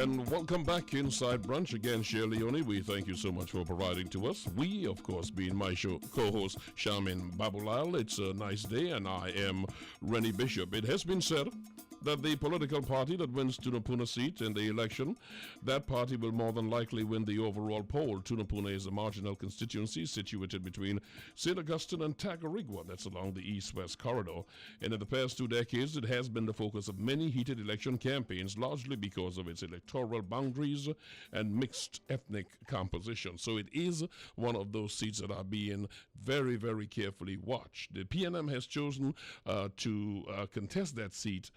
And welcome back inside Brunch again, Shirley Leone. We thank you so much for providing to us. We, of course, being my show co-host Sharmain Baboolal. It's a nice day, and I am Rennie Bishop. It has been said that the political party that wins Tunapuna seat in the election, that party will more than likely win the overall poll. Tunapuna is a marginal constituency situated between St. Augustine and Tagarigua. That's along the east-west corridor. And in the past 2 decades, it has been the focus of many heated election campaigns, largely because of its electoral boundaries and mixed ethnic composition. So it is one of those seats that are being very, very carefully watched. The PNM has chosen to contest that seat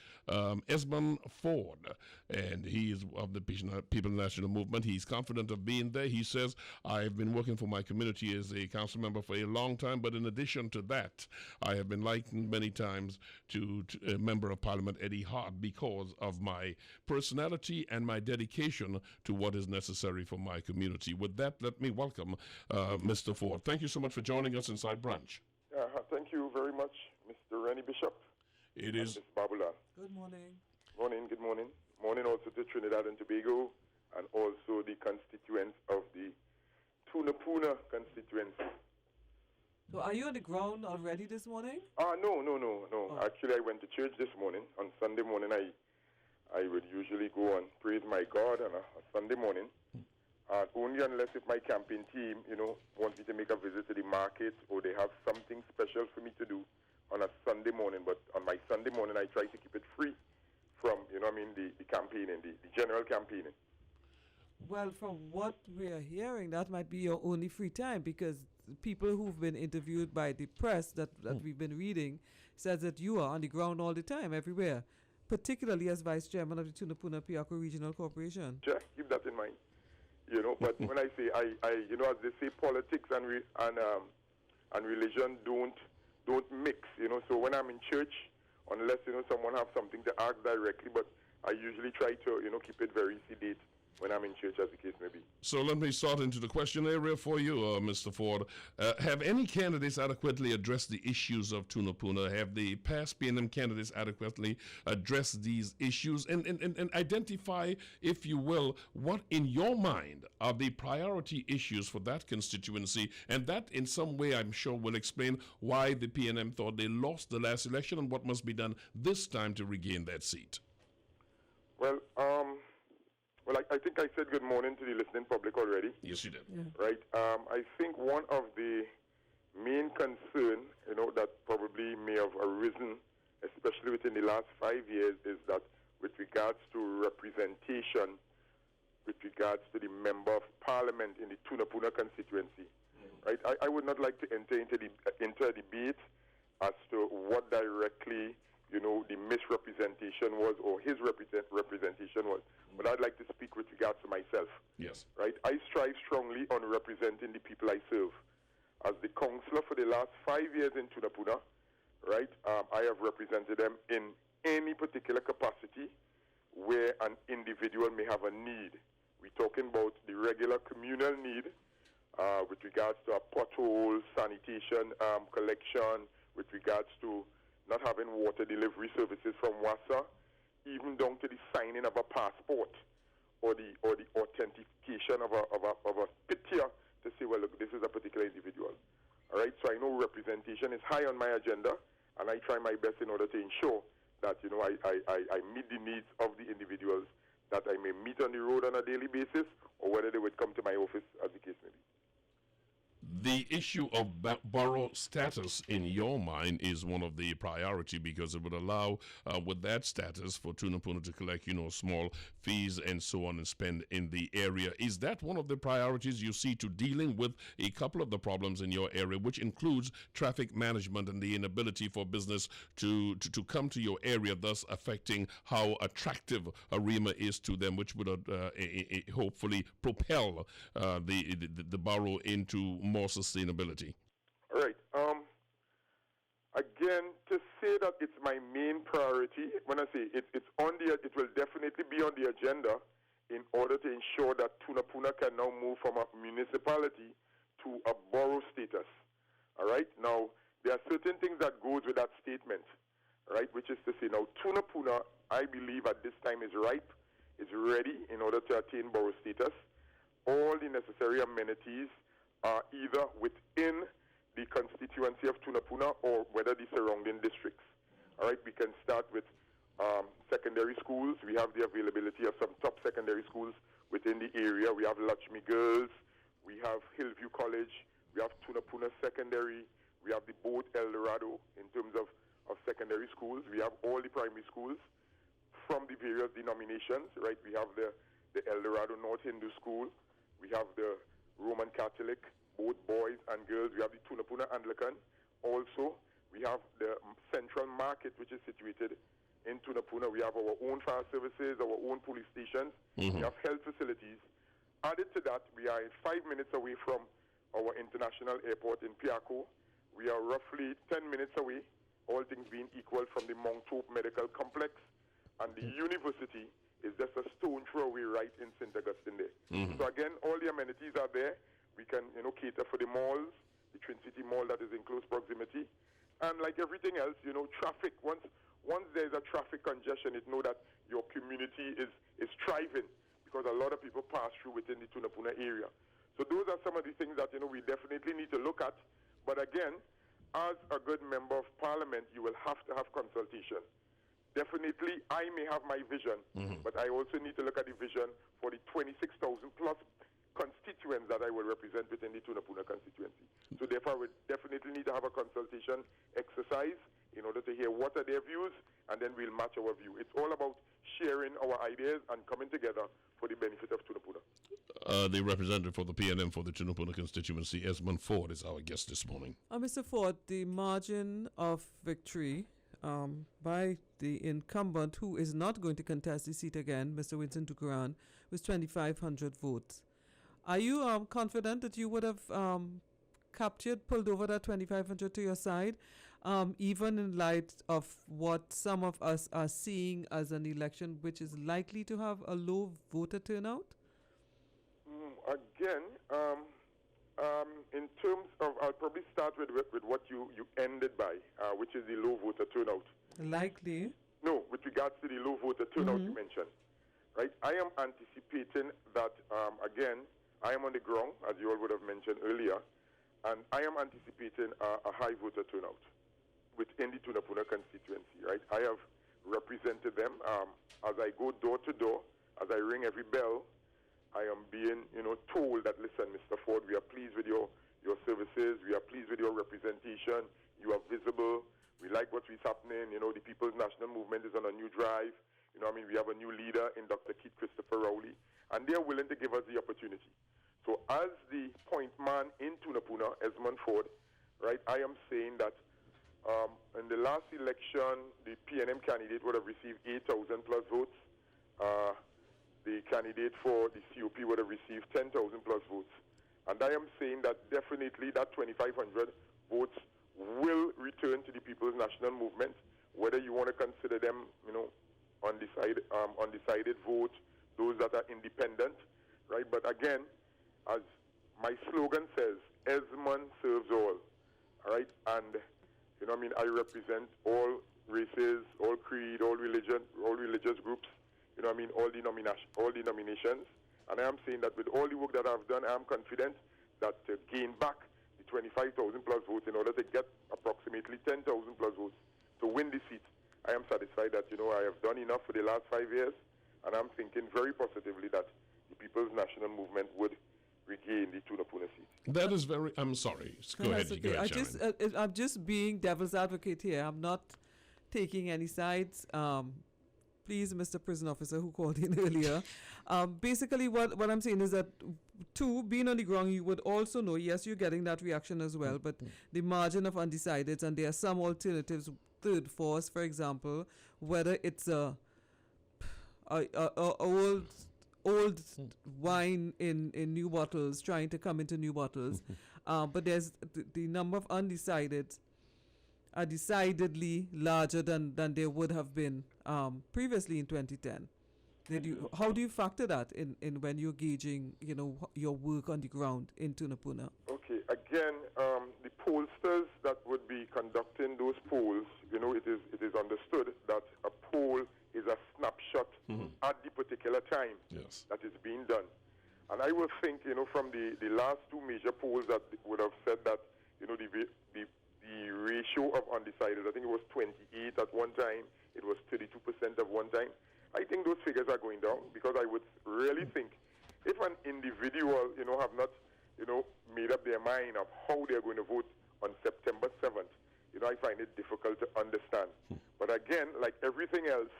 Esmond Forde, and he is of the People National Movement. He's confident of being there. He says, I've been working for my community as a council member for a long time, but in addition to that, I have been likened many times to a member of Parliament, Eddie Hart, because of my personality and my dedication to what is necessary for my community. With that, let me welcome Mr. Forde. Thank you so much for joining us inside Brunch. Thank you very much, Mr. Rennie Bishop. It is. Ms. Baboolal. Good morning. Good morning. Morning also to Trinidad and Tobago and also the constituents of the Tunapuna constituency. So are you on the ground already this morning? No. Oh. Actually, I went to church this morning. On Sunday morning, I would usually go and praise my God on a Sunday morning. Only unless if my campaign team, wants me to make a visit to the market or they have something special for me to do on a Sunday morning. But on my Sunday morning, I try to keep it free from, the campaigning, the general campaigning. Well, from what we're hearing, that might be your only free time, because people who've been interviewed by the press that we've been reading says that you are on the ground all the time, everywhere, particularly as Vice Chairman of the Tunapuna Piako Regional Corporation. Yeah, keep that in mind. But when I say, I as they say, politics and religion don't mix, So when I'm in church, unless, someone have something to ask directly, but I usually try to, keep it very sedate when I'm in church, as the case may be. So let me start into the question area for you, Mr. Forde. Have any candidates adequately addressed the issues of Tunapuna? Have the past PNM candidates adequately addressed these issues? And identify, if you will, what in your mind are the priority issues for that constituency? And that in some way, I'm sure, will explain why the PNM thought they lost the last election and what must be done this time to regain that seat. Well, I think I said good morning to the listening public already. Yes, you did. Yeah. Right. I think one of the main concern, that probably may have arisen, especially within the last 5 years, is that with regards to representation, with regards to the member of parliament in the Tunapuna constituency, right? I would not like to enter into a debate as to what directly the misrepresentation was or his representation was. But I'd like to speak with regards to myself. Yes. Right? I strive strongly on representing the people I serve. As the councillor for the last 5 years in Tunapuna, right, I have represented them in any particular capacity where an individual may have a need. We're talking about the regular communal need with regards to a pothole, sanitation, collection, with regards to not having water delivery services from WASA, even down to the signing of a passport or the authentication of a picture to say, well, look, this is a particular individual. All right, so I know representation is high on my agenda, and I try my best in order to ensure that I meet the needs of the individuals that I may meet on the road on a daily basis, or whether they would come to my office, as the case may be. The issue of borough status, in your mind, is one of the priority, because it would allow, with that status, for Tunapuna to collect, small fees and so on and spend in the area. Is that one of the priorities you see to dealing with a couple of the problems in your area, which includes traffic management and the inability for business to come to your area, thus affecting how attractive Arima is to them, which would hopefully propel the borough into more sustainability? All right. Again, to say that it's my main priority, when I say it will definitely be on the agenda in order to ensure that Tunapuna can now move from a municipality to a borough status. All right. Now, there are certain things that goes with that statement, right? Which is to say, now Tunapuna, I believe at this time is ripe is ready in order to attain borough status. All the necessary amenities are either within the constituency of Tunapuna or whether the surrounding districts. All right, we can start with secondary schools. We have the availability of some top secondary schools within the area. We have Lakshmi Girls, we have Hillview College, we have Tunapuna Secondary, we have the Boat El Dorado in terms of secondary schools. We have all the primary schools from the various denominations, right? We have the El Dorado North Hindu School, we have the Roman Catholic, both boys and girls. We have the Tunapuna Anglican. Also, we have the Central Market, which is situated in Tunapuna. We have our own fire services, our own police stations. We have health facilities. Added to that, we are 5 minutes away from our international airport in Piaco. We are roughly 10 minutes away, all things being equal, from the Mount Hope Medical Complex. And the university is just a stone throw away right in St. Augustine there. So again, all the amenities are there. We can, cater for the malls, the Twin City Mall that is in close proximity. And like everything else, traffic, once there's a traffic congestion, it know that your community is thriving because a lot of people pass through within the Tunapuna area. So those are some of the things that, we definitely need to look at. But again, as a good member of parliament, you will have to have consultation. Definitely, I may have my vision, but I also need to look at the vision for the 26,000 plus constituents that I will represent within the Tunapuna constituency. So therefore, we definitely need to have a consultation exercise in order to hear what are their views, and then we'll match our view. It's all about sharing our ideas and coming together for the benefit of Tunapuna. The representative for the PNM for the Tunapuna constituency, Esmond Forde, is our guest this morning. Mr. Forde, the margin of victory by the incumbent, who is not going to contest the seat again, Mr. Winston Dukuran, was 2,500 votes. Are you confident that you would have pulled over that 2,500 to your side, even in light of what some of us are seeing as an election which is likely to have a low voter turnout? Again, in terms of, I'll probably start with what you ended by, which is the low voter turnout. Likely? No, with regards to the low voter turnout you mentioned, right? I am anticipating that, again, I am on the ground, as you all would have mentioned earlier, and I am anticipating a high voter turnout within the Tunapuna constituency, right? I have represented them as I go door to door, as I ring every bell. I am being, told that, listen, Mr. Forde, we are pleased with your services. We are pleased with your representation. You are visible. We like what is happening. The People's National Movement is on a new drive. We have a new leader in Dr. Keith Christopher Rowley, and they are willing to give us the opportunity. So as the point man in Tunapuna, Esmond Forde, right, I am saying that in the last election, the PNM candidate would have received 8,000 plus votes. The candidate for the COP would have received 10,000 plus votes. And I am saying that definitely that 2,500 votes will return to the People's National Movement, whether you want to consider them, undecided vote, those that are independent, right? But again, as my slogan says, Esmond serves all right? And, I represent all races, all creed, all religion, all religious groups, all denominations. And I am saying that with all the work that I've done, I am confident that to gain back the 25,000 plus votes in order to get approximately 10,000 plus votes to win the seat, I am satisfied that, I have done enough for the last 5 years, and I'm thinking very positively that the People's National Movement would regain the Tunapuna seat. That is very, I'm sorry. Go ahead, okay. go ahead, I'm just being devil's advocate here. I'm not taking any sides. Please, Mr. Prison Officer who called in earlier. Basically, what I'm saying is that, two, being on the ground, you would also know, yes, you're getting that reaction as well, but the margin of undecideds, and there are some alternatives, third force, for example, whether it's a old wine in new bottles trying to come into new bottles, but there's the number of undecideds are decidedly larger than they would have been previously in 2010. How do you factor that in when you're gauging, your work on the ground in Tunapuna? Okay, again, the pollsters that would be conducting those polls, it is understood that a poll is a snapshot at the particular particular time Yes. that is being done. And I would think, from the last two major polls that would have said that, the ratio of undecided, I think it was 28 at one time, it was 32% at one time. I think those figures are going down because I would really think if an individual, have not, made up their mind of how they're going to vote on September 7th, I find it difficult to understand. But again, like everything else,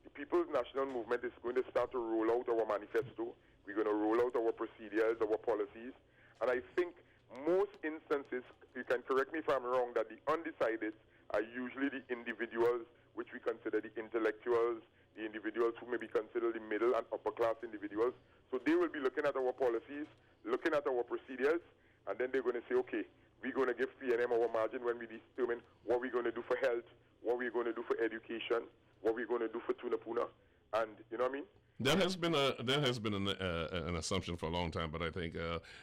the People's National Movement is going to start to roll out our manifesto. We're going to roll out our procedures, our policies. And I think most instances, you can correct me if I'm wrong, that the undecided are usually the individuals which we consider the intellectuals, the individuals who may be considered the middle and upper class individuals. So they will be looking at our policies, looking at our procedures, and then they're going to say, okay, we're going to give PNM our margin when we determine what we're going to do for health, what we're going to do for education, what we're going to do for Tunapuna, and you know what I mean? There has been an assumption for a long time, but I think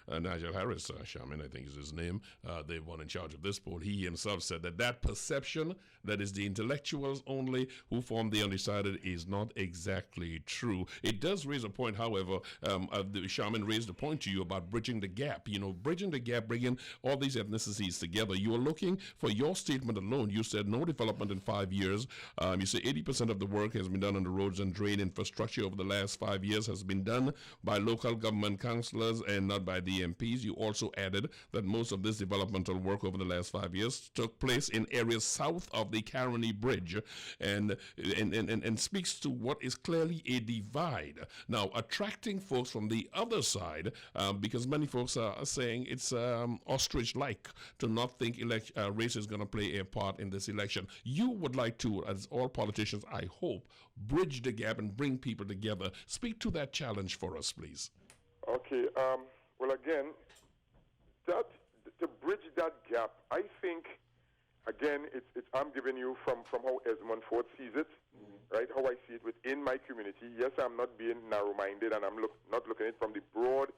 Nigel Harris, Sharmain, I think is his name, the one in charge of this poll, he himself said that perception that is the intellectuals only who form the undecided is not exactly true. It does raise a point, however, Sharmain raised a point to you about bridging the gap. Bridging the gap, bringing all these ethnicities together. You are looking for your statement alone. You said no development in 5 years. You say 80% of the work has been done on the roads and drain infrastructure over the last 5 years has been done by local government councillors and not by the MPs. You also added that most of this developmental work over the last 5 years took place in areas south of the Caroni Bridge and speaks to what is clearly a divide. Now, attracting folks from the other side, because many folks are saying it's ostrich-like to not think race is going to play a part in this election. You would like to, as all politicians, I hope, bridge the gap and bring people together. Speak to that challenge for us, please. Okay. Well, again, to bridge that gap, I think, again, I'm giving you from how Esmond Forde sees it, right? How I see it within my community. Yes, I'm not being narrow-minded, and I'm not looking at it from the broad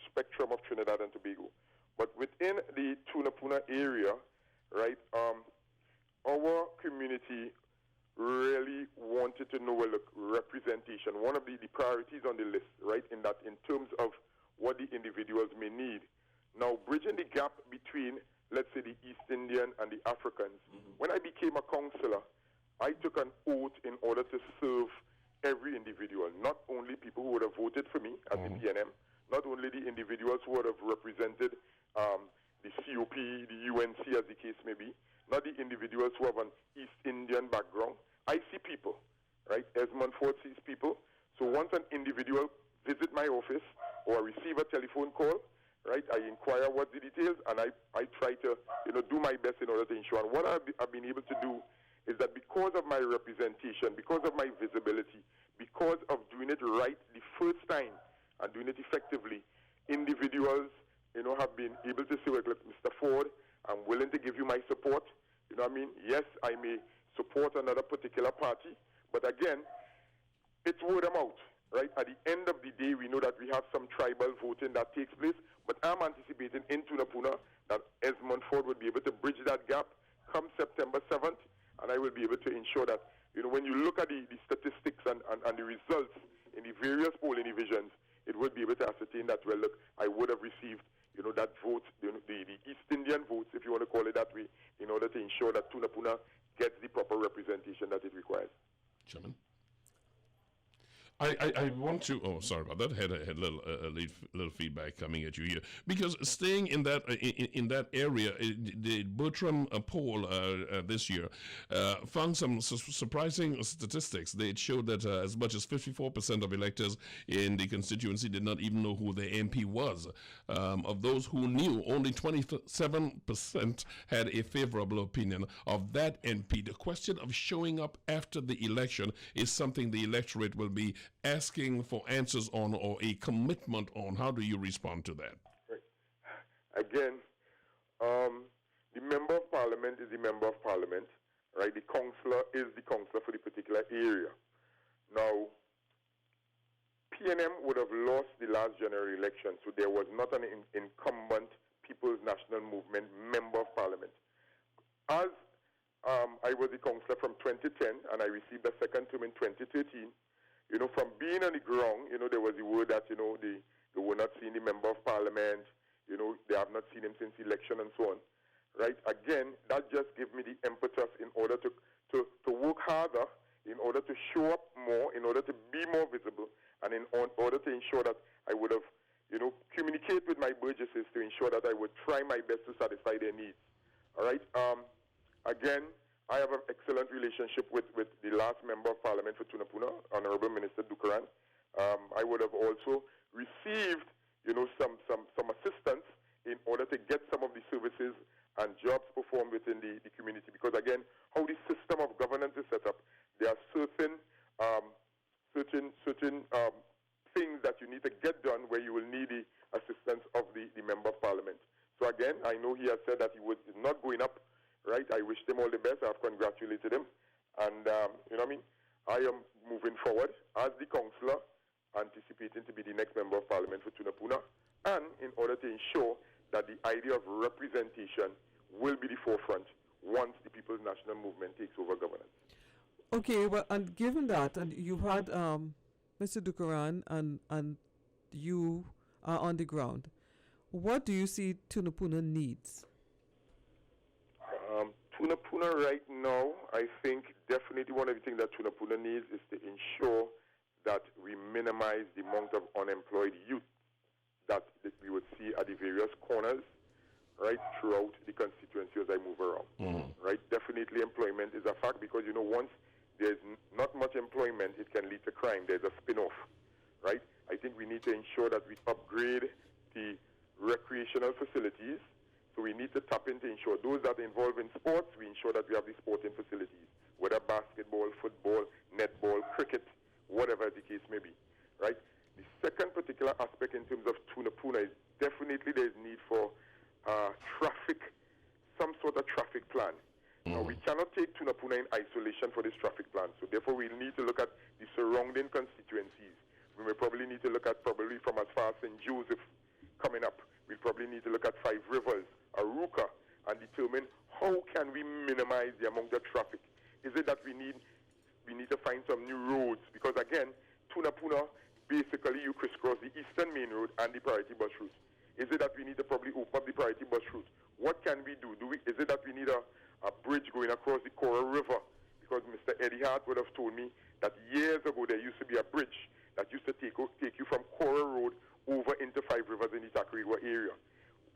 spectrum of Trinidad and Tobago. But within the Tunapuna area, right, our community really wanted to know, well, look, representation. One of the priorities on the list, right, in terms of what the individuals may need. Now, bridging the gap between, let's say, the East Indian and the Africans. When I became a councillor, I took an oath in order to serve every individual, not only people who would have voted for me at the PNM, not only the individuals who would have represented the COP, the UNC, as the case may be, not the individuals who have an East Indian background. I see people, right? Esmond Forde sees people. So once an individual visit my office or receive a telephone call, right, I inquire what the details, and I try to, do my best in order to ensure. And what I've been able to do is that because of my representation, because of my visibility, because of doing it right the first time and doing it effectively, individuals, have been able to say, well, look, Mr. Forde, I'm willing to give you my support. You know what I mean? Yes, I may support another particular party, but again, it's word of mouth, right? At the end of the day, we know that we have some tribal voting that takes place, but I'm anticipating in Tunapuna that Esmond Forde would be able to bridge that gap come September 7th, and I will be able to ensure that, when you look at the statistics and the results in the various polling divisions, it would be able to ascertain that, well, look, I would have received that vote, the East Indian votes, if you want to call it that way, in order to ensure that Tunapuna gets the proper representation that it requires. Chairman? I want to. Oh, sorry about that. Had a little feedback coming at you here because staying in that area, the Bertram poll this year found some surprising statistics. They showed that as much as 54% of electors in the constituency did not even know who their MP was. Of those who knew, only 27% had a favorable opinion of that MP. The question of showing up after the election is something the electorate will be asking for answers on or a commitment on. How do you respond to that? Right. Again, the member of parliament is the member of parliament, right? The councillor is the councillor for the particular area. Now, PNM would have lost the last general election, so there was not an incumbent People's National Movement member of parliament. As I was the councillor from 2010 and I received a second term in 2013, from being on the ground, there was the word that, they were not seeing the member of parliament, they have not seen him since election and so on, right? Again, that just gave me the impetus in order to work harder, in order to show up more, in order to be more visible, and in order to ensure that I would have, communicate with my burgesses to ensure that I would try my best to satisfy their needs. All right? Again, I have an excellent relationship with the last member of parliament for Tunapuna, Honorable Minister Dukaran. I would have also received, some assistance in order to get some of the services and jobs performed within the community. Because again, how the system of governance is set up, there are certain things that you need to get done where you will need the assistance of the member of parliament. So again, I know he has said that he is not going up, right? I wish him all the best. I've congratulated him. And, I am moving forward as the councillor, anticipating to be the next member of parliament for Tunapuna, and in order to ensure that the idea of representation will be the forefront once the People's National Movement takes over governance. Okay, well, and given that, and you've had Mr. Dukaran and you are on the ground, what do you see Tunapuna needs? Tunapuna right now, I think definitely one of the things that Tunapuna needs is to ensure that we minimize the amount of unemployed youth that we would see at the various corners, right, throughout the constituency as I move around. Right? Definitely employment is a fact because, once there's not much employment, it can lead to crime. There's a spin-off, right? I think we need to ensure that we upgrade the recreational facilities. So we need to tap into ensure those that are involved in sports, we ensure that we have the sporting facilities, whether basketball, football, netball, cricket, whatever the case may be, right? The second particular aspect in terms of Tunapuna is definitely there's need for some sort of traffic plan. Now, we cannot take Tunapuna in isolation for this traffic plan. So therefore, we'll need to look at the surrounding constituencies. We may probably need to look at probably from as far as St. Joseph coming up. We'll probably need to look at Five Rivers, Aruka, and determine how can we minimize the amount of traffic. Is it that we need to find some new roads? Because again, Tunapuna, basically you crisscross the Eastern Main Road and the Priority Bus Route. Is it that we need to probably open up the Priority Bus Route? What can we do? Is it that we need a bridge going across the Coral River? Because Mr. Eddie Hart would have told me that years ago there used to be a bridge that used to take you from Coral Road over into Five Rivers in the Tacarigua area.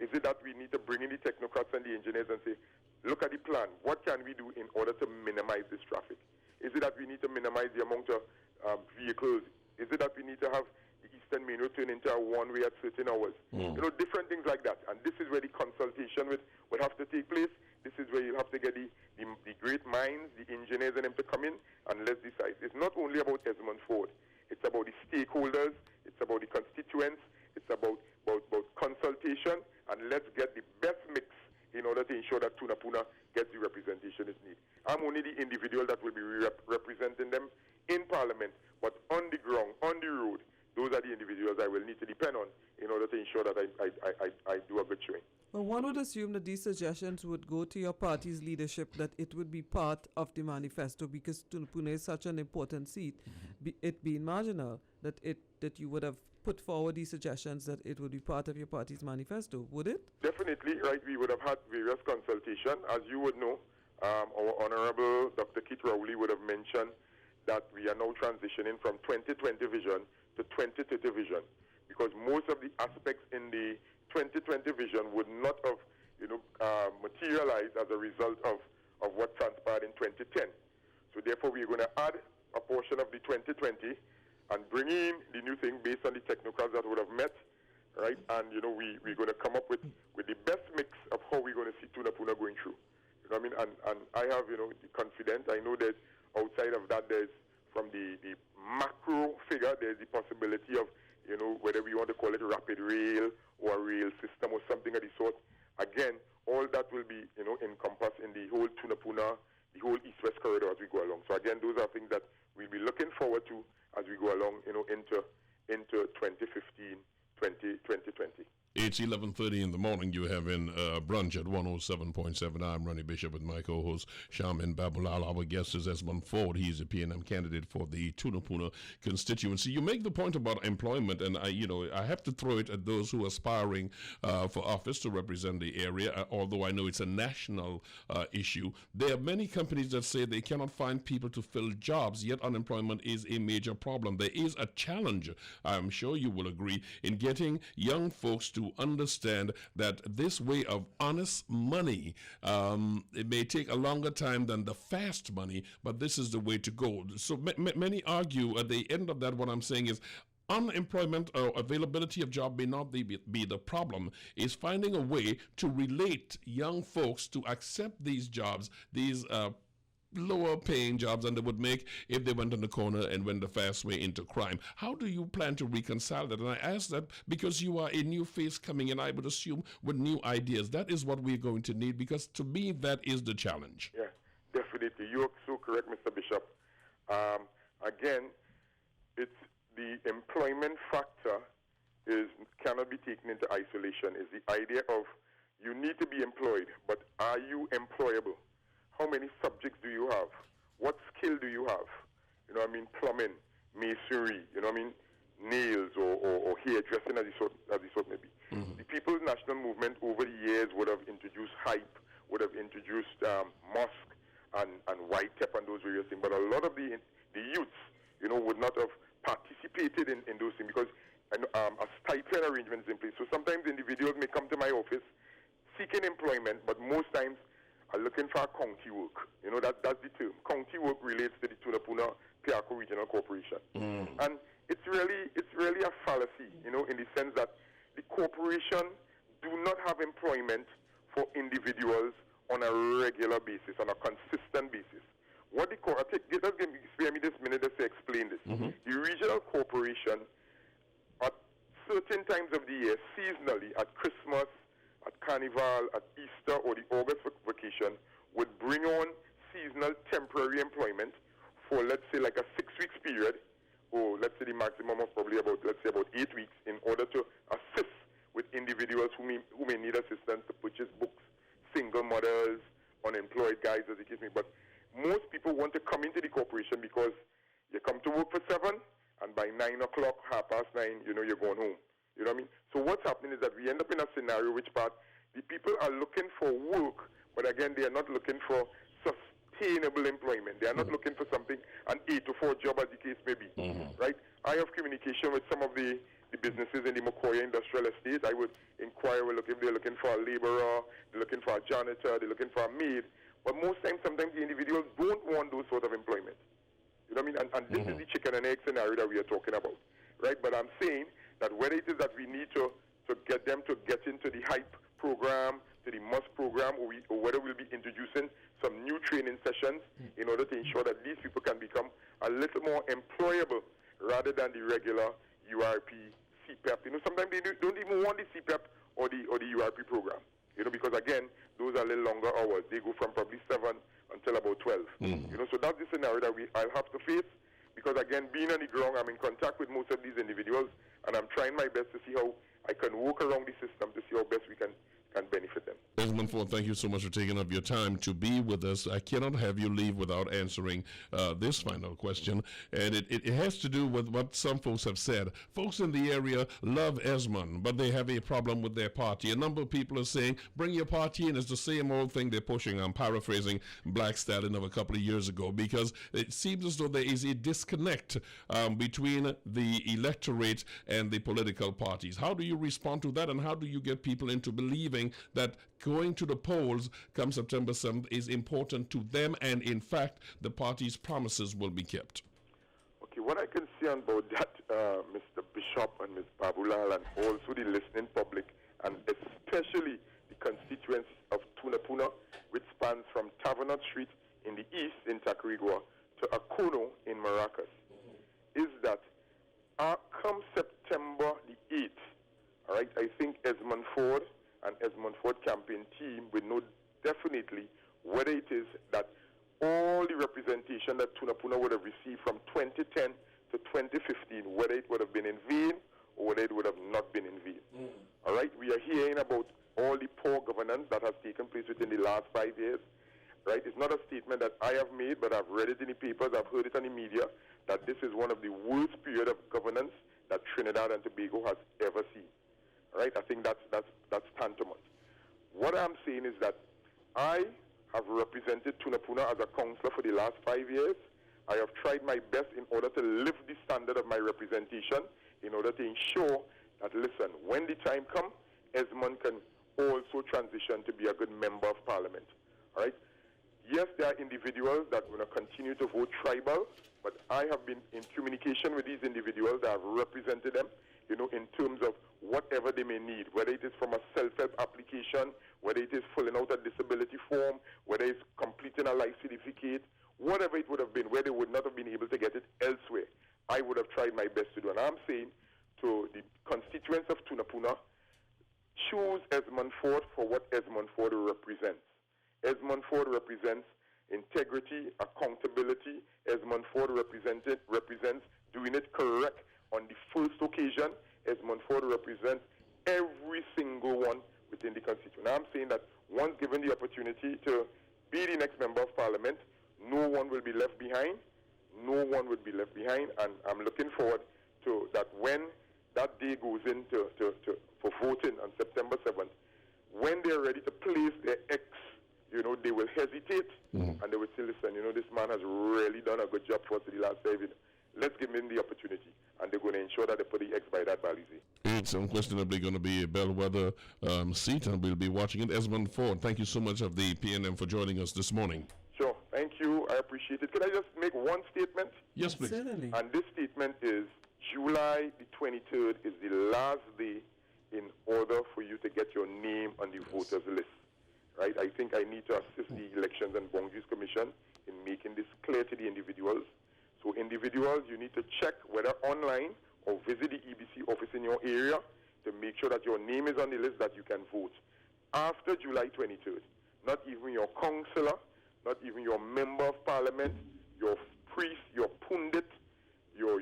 Is it that we need to bring in the technocrats and the engineers and say, look at the plan, what can we do in order to minimize this traffic? Is it that we need to minimize the amount of vehicles? Is it that we need to have the Eastern Main Road turn into a one-way at certain hours? Different things like that. And this is where the consultation would have to take place. This is where you'll have to get the great minds, the engineers and them to come in and let's decide. It's not only about Esmond Forde. It's about the stakeholders. It's about the constituents. It's about consultation. And let's get the best mix in order to ensure that Tunapuna gets the representation it needs. I'm only the individual that will be representing them in Parliament, but on the ground, on the road, those are the individuals I will need to depend on in order to ensure that I do a good showing. Well, one would assume that these suggestions would go to your party's leadership, that it would be part of the manifesto because Tunapuna is such an important seat, it being marginal, that you would have put forward these suggestions that it would be part of your party's manifesto, would it? Definitely, right. We would have had various consultation. As you would know, our Honorable Dr. Keith Rowley would have mentioned that we are now transitioning from 2020 vision to 2030 vision because most of the aspects in the 2020 vision would not have materialized as a result of what transpired in 2010. So therefore, we're going to add a portion of the 2020 and bring in the new thing based on the technocrats that would have met, right? And, we're going to come up with the best mix of how we're going to see Tunapuna going through. You know what I mean? And I have, the confidence. I know there's outside of that, there's from the macro figure, there's the possibility of, whether we want to call it rapid rail or a rail system or something of the sort. Again, all that will be, encompassed in the whole Tunapuna, the whole East-West corridor as we go along. So again, those are things that we'll be looking forward to as we go along, into 2015, 2020. It's 11:30 in the morning. You have in Brunch at 107.7. I'm Rennie Bishop with my co-host Sharmain Baboolal. Our guest is Esmond Forde. He's a PNM candidate for the Tunapuna constituency. You make the point about employment, and I have to throw it at those who are aspiring for office to represent the area. Although I know it's a national issue, there are many companies that say they cannot find people to fill jobs. Yet unemployment is a major problem. There is a challenge, I'm sure you will agree, in getting young folks to understand that this way of honest money, it may take a longer time than the fast money, but this is the way to go. So many argue at the end of that, what I'm saying is unemployment or availability of job may not be the problem. Is finding a way to relate young folks to accept these jobs, these lower paying jobs than they would make if they went on the corner and went the fast way into crime. How do you plan to reconcile that? And I ask that because you are a new face coming in, I would assume, with new ideas. That is what we're going to need, because to me, that is the challenge. Yeah, definitely. You're so correct, Mr. Bishop. Again, it's the employment factor cannot be taken into isolation. Is the idea of you need to be employed, but are you employable? How many subjects do you have? What skill do you have? Plumbing, masonry, nails or hairdressing, as the sort may be. Mm-hmm. The People's National Movement over the years would have introduced hype, would have introduced mosque and white tep and those various things. But a lot of the youths, would not have participated in those things because a stipend arrangement is in place. So sometimes individuals may come to my office seeking employment, but most times are looking for county work. That's the term. County work relates to the Tunapuna Piarco Regional Corporation. Mm. And it's really a fallacy, in the sense that the corporation do not have employment for individuals on a regular basis, on a consistent basis. What the spare me this minute just to explain this. Mm-hmm. The regional corporation, at certain times of the year, seasonally, at Christmas, at Carnival, at Easter, or the August vacation, would bring on seasonal temporary employment for, let's say, like a 6 weeks period, or let's say the maximum of probably about 8 weeks, in order to assist with individuals who may need assistance to purchase books, single mothers, unemployed guys, as the case may be. But most people want to come into the corporation because you come to work for 7, and by 9 o'clock, 9:30, you're going home. You know what I mean? So what's happening is that we end up in a scenario which part the people are looking for work, but again, they are not looking for sustainable employment. They are not looking for something, an 8 to 4 job, as the case may be, right? I have communication with some of the businesses in the Mokoya Industrial Estate. I would inquire if they're looking for a laborer, they're looking for a janitor, they're looking for a maid. But most times, sometimes the individuals don't want those sort of employment. You know what I mean? And this is the chicken and egg scenario that we are talking about, right? But I'm saying that whether it is that we need to get them to get into the HYPE program, to the MUST program, or whether we'll be introducing some new training sessions in order to ensure that these people can become a little more employable rather than the regular URP, CPEP. Sometimes they don't even want the CPEP or the URP program, because again, those are a little longer hours. They go from probably 7 until about 12. So that's the scenario that I'll have to face. Because again, being on the ground, I'm in contact with most of these individuals, and I'm trying my best to see how I can work around the system to see how best we can benefit them. Esmond Forde, thank you so much for taking up your time to be with us. I cannot have you leave without answering this final question, and it has to do with what some folks have said. Folks in the area love Esmond, but they have a problem with their party. A number of people are saying, bring your party in. It's the same old thing they're pushing. I'm paraphrasing Black Stallion of a couple of years ago, because it seems as though there is a disconnect between the electorate and the political parties. How do you respond to that, and how do you get people into believing that going to the polls come September 7th is important to them, and in fact the party's promises will be kept? Okay, what I can say about that, Mr. Bishop and Ms. Baboolal, and also the listening public, and especially the constituents of Tunapuna, which spans from Tavernet Street in the east in Tacarigua to Akono in Maracas, is that come September the 8th, all right, I think Esmond Forde and Esmond Forde campaign team will know definitely whether it is that all the representation that Tunapuna would have received from 2010 to 2015, whether it would have been in vain or whether it would have not been in vain. All right, we we are hearing about all the poor governance that has taken place within the last 5 years, right? It's not a statement that I have made, but I've read it in the papers, I've heard it on the media, that this is one of the worst period of governance that Trinidad and Tobago has ever seen, right? I think that's tantamount. What I'm saying is that I have represented Tunapuna as a councillor for the last 5 years. I have tried my best in order to lift the standard of my representation, in order to ensure that, listen, when the time comes, Esmond can also transition to be a good member of parliament. All right? Yes, there are individuals that will continue to vote tribal, but I have been in communication with these individuals. I have represented them, in terms of whatever they may need, whether it is from a self-help application, whether it is filling out a disability form, whether it's completing a life certificate, whatever it would have been, where they would not have been able to get it elsewhere. I would have tried my best to do. And I'm saying to the constituents of Tunapuna, choose Esmond Forde for what Esmond Forde represents. Esmond Forde represents integrity, accountability. Esmond Forde represents doing it correct on the first occasion. Esmond Forde represents every single one within the constituency. I'm saying that once given the opportunity to be the next member of parliament, no one will be left behind. No one will be left behind, and I'm looking forward to that when that day goes in for voting on September 7th, when they're ready to place their X, they will hesitate, and they will say, listen, this man has really done a good job for us in the last 5 years. Let's give him the opportunity, and they're going to ensure that they put the X by that ballot. It's unquestionably going to be a bellwether seat, and we'll be watching it. Esmond Forde, thank you so much of the PNM for joining us this morning. Sure, thank you. I appreciate it. Could I just make one statement? Yes, please. Certainly. And this statement is July the 23rd is the last day in order for you to get your name on the voters list. Right? I think I need to assist the Elections and Boundaries Commission in making this clear to the individuals. So individuals, you need to check whether online or visit the EBC office in your area to make sure that your name is on the list that you can vote. After July 23rd, not even your councillor, not even your member of parliament, your priest, your pundit, your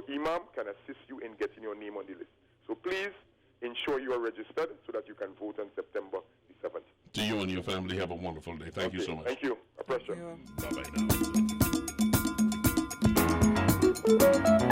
imam can assist you in getting your name on the list. So please ensure you are registered so that you can vote on September the 7th. To you and your family, have a wonderful day. Thank you so much. Thank you. A pleasure. Bye-bye now.